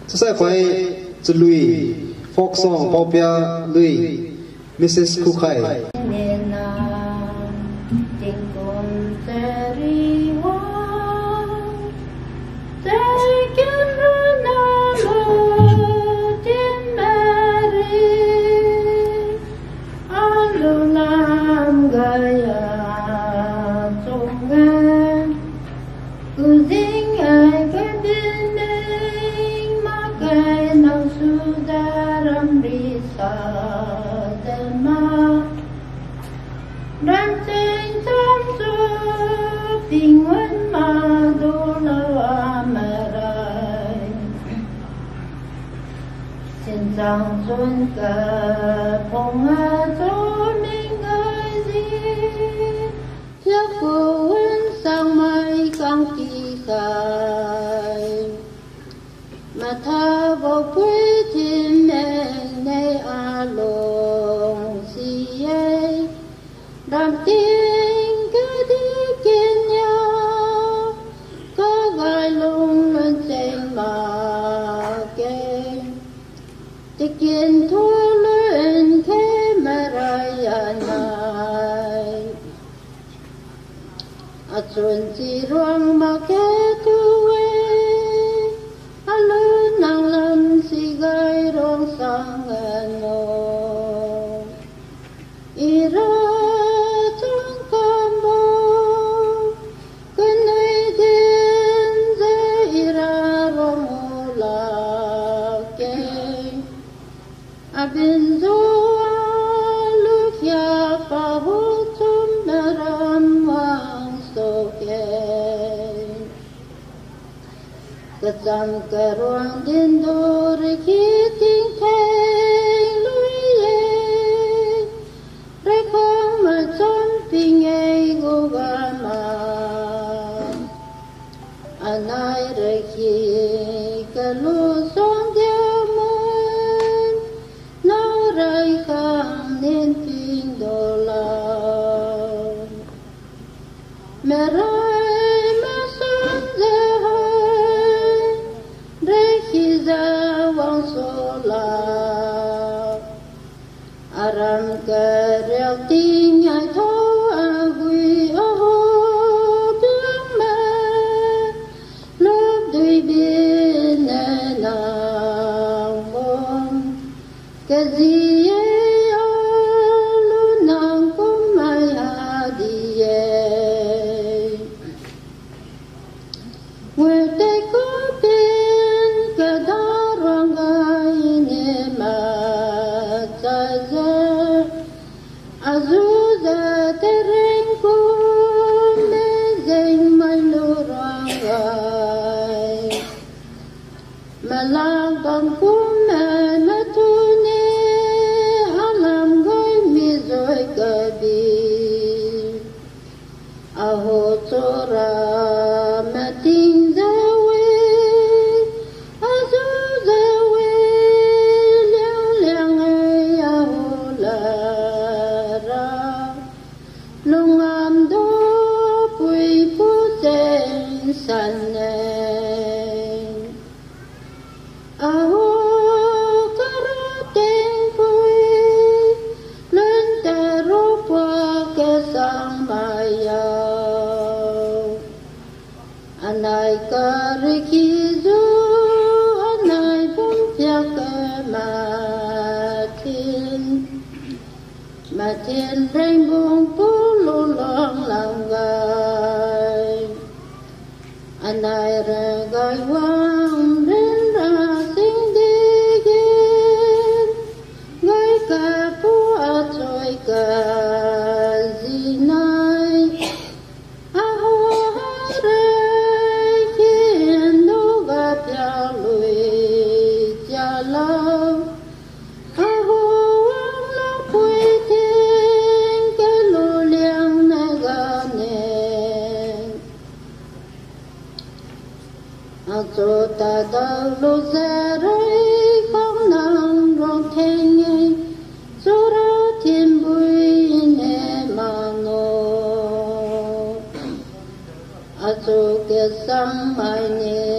sẽ phải từ lui folk song bao bia lui Mrs. Kukai Giang xuân cờ phong hà cho mình người gì giấc cô sang mai càng kỳ khai mà tha vào quê thiên mệnh này a lồng si ấy đam tiếng cứ đi kiên nhau có gai lung lên trên mà kê Tikin thulun ke marayanai Atun siruang maketuwe Alun ang lam sigay rong sangano Ira trong kambo Kanoy din ze ira rong ulake Abin doa lukya pahutum naram wang soke Kacam keruang dindur kiting keng luye Rekong macam pingai gugama Anai reki kelusong diamun Rai khang nên tin đô la mẹ rai mà son dê hơi để khi ra vang số la aram kê reo tin nhai thâu a quy ô tiếng mẹ lớp đuôi biên nè nàng môn cái gì Thiên ranh buông phú lưu lòng lòng gai Anh ai ra gai quang đến ra sinh đi ghiên Gai cả phú a trôi cả gì này A hô hát rây khiến nô gặp nhau lùi cha lâu Cho ta đau lúc ra rơi không năng rong thêm nhây Cho ra thiên bùi nè mà nô A cho kia sang mai nè